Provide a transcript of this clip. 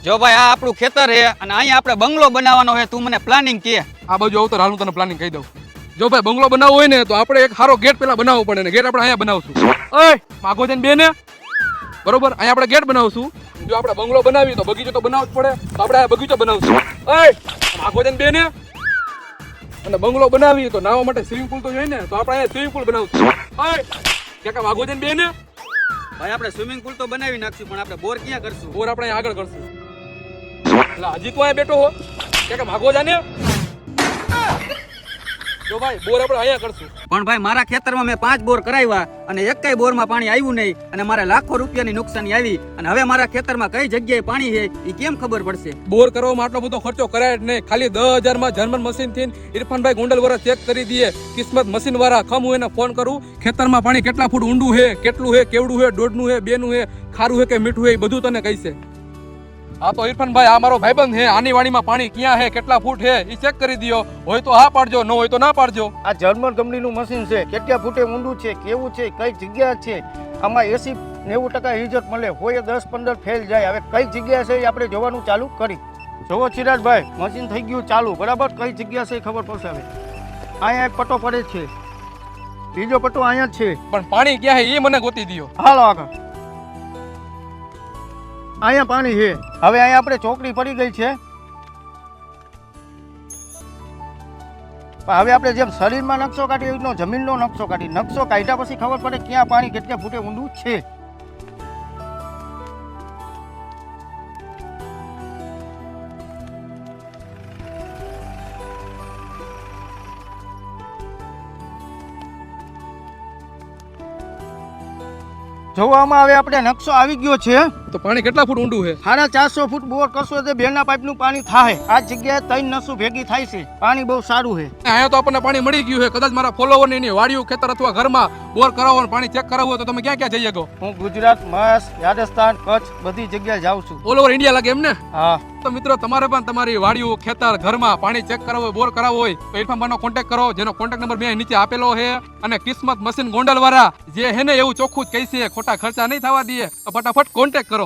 જો ભાઈ આ આપણું ખેતર છે અને અહીંયા આપણે બંગલો બનાવવાનો છે. તું મને પ્લાનિંગ કે. આ બાજુ આવતો હાલ હું તને પ્લાનિંગ કહી દઉં. જો ભાઈ બંગલો બનાવવો હોય ને તો આપણે એક સારો ગેટ પેલા બનાવવો પડે ને ગેટ આપણે અહીંયા બનાવશું. ઓય માગો છે ને બે ને બરોબર અહીંયા આપણે ગેટ બનાવશું. જો આપણે બંગલો બનાવી તો બગીચો તો બનાવવો જ પડે તો આપણે આ બગીચો બનાવશું. ઓય માગો છે ને બે ને અને બંગલો બનાવી તો નાવા માટે સ્વિમિંગ પુલ તો જોઈએ ને તો આપણે અહીંયા સ્વિમિંગ પુલ બનાવશું. ઓય કાકા માગો છે ને બે ને ભાઈ આપણે સ્વિમિંગ પુલ તો બનાવી નાખશું પણ આપણે બોર ક્યાં કરશું? બોર આપણે અહીંયા આગળ કરશું. એટલે હજી તો અહીંયા બેઠો હો કાકા માગો જાને જો ભાઈ બોર આપણે અહીંયા કરશું. પણ ભાઈ મારા ખેતરમાં મેં 5 બોર કરાવ્યા અને એકેય બોરમાં પાણી આવ્યું નહીં અને મારે લાખો રૂપિયાની નુકસાની આવી અને હવે મારા ખેતરમાં કઈ જગ્યાએ પાણી છે એ કેમ ખબર પડશે? બોર કરવામાં આટલો બધો ખર્ચો કરાય જ નહીં. ખાલી 10,000 માં જર્મન મશીન થી ઇરફાનભાઈ ગોંડલ વાળા ચેક કરી દઈએ. કિસ્મત મશીન વાળા ખમ હું એને ફોન કરું ખેતરમાં પાણી કેટલા ફૂટ ઊંડું છે, કેટલું છે, કેવડું છે, 1.5નું છે, 2નું છે, ખારું છે કે મીઠું છે, એ બધું તને કહીશે. હા તો ઇરફાનભાઈ આ મારો ભાઈબંધ છે, આની વાડીમાં પાણી ક્યાં છે, કેટલા ફૂટ છે એ ચેક કરી દયો. હોય તો હા પાડજો, ન હોય તો ના પાડજો. આ જર્મન કંપનીનું મશીન છે. કેટલા ફૂટે ઊંડું છે, કેવું છે, કઈ જગ્યા છે, આમાં 80-90% રિઝલ્ટ મળે. હોય 10-15 ફેલ જાય. હવે કઈ જગ્યા છે એ આપણે જોવાનું ચાલુ કરી. જોવો ચિરાજભાઈ મશીન થઈ ગયું ચાલુ બરાબર. કઈ જગ્યા છે એ ખબર પડશે. હવે અહીંયા એક પટ્ટો પડે છે, બીજો પટ્ટો અહીંયા જ છે. પણ પાણી ક્યાં છે એ મને ગોતી દયો. હાલો આગળ. અહીંયા પાણી છે. હવે અહીંયા આપણે ચોકડી પડી ગઈ છે. હવે આપણે જેમ શરીરમાં નકશો કાઢીએ એવી રીતનો જમીનનો નકશો કાઢી. નકશો કાઢ્યા પછી ખબર પડે ક્યાં પાણી કેટલા ફૂટે ઊંડું છે. જોવામાં હવે આપણે નકશો આવી ગયો છે. તો પાણી કેટલા ફૂટ ઊંડું છે? 450 ફૂટ બોર કરશો તો બેના પાઇપનું પાણી થાય. આ જગ્યાએ 3 નસો ભેગી થાય છે. પાણી બહુ સારું છે. અહીંયા તો આપણને પાણી મળી ગયું છે. કદાચ મારા ફોલોવર ની વાડીયું ખેતર અથવા ઘરમાં બોર કરાવવાનું પાણી ચેક કરાવવું હોય તો તમે ક્યાં ક્યાં જઈ શકો? હું ગુજરાત, મહારાષ્ટ્ર, રાજસ્થાન, કચ્છ બધી જગ્યાએ જાઉં છું. ઓલ ઓવર ઇન્ડિયા લાગે એમ ને? હા તો મિત્રો તમારે પણ તમારી વાડીયું ખેતર ઘરમાં પાણી ચેક કરાવવું હોય, બોર કરાવવો હોય તો ઇરફાનભાઈનો કોન્ટેક્ટ કરો, જેનો કોન્ટેક્ટ નંબર મેં નીચે આપેલો છે. અને કિસ્મત મશીન ગોંડલ વાળા જે હે ને એવું ચોખ્ખું જ કહીશે, ખોટા ખર્ચા નહીં થવા દઈએ. તો ફટાફટ કોન્ટેક્ટ કરો.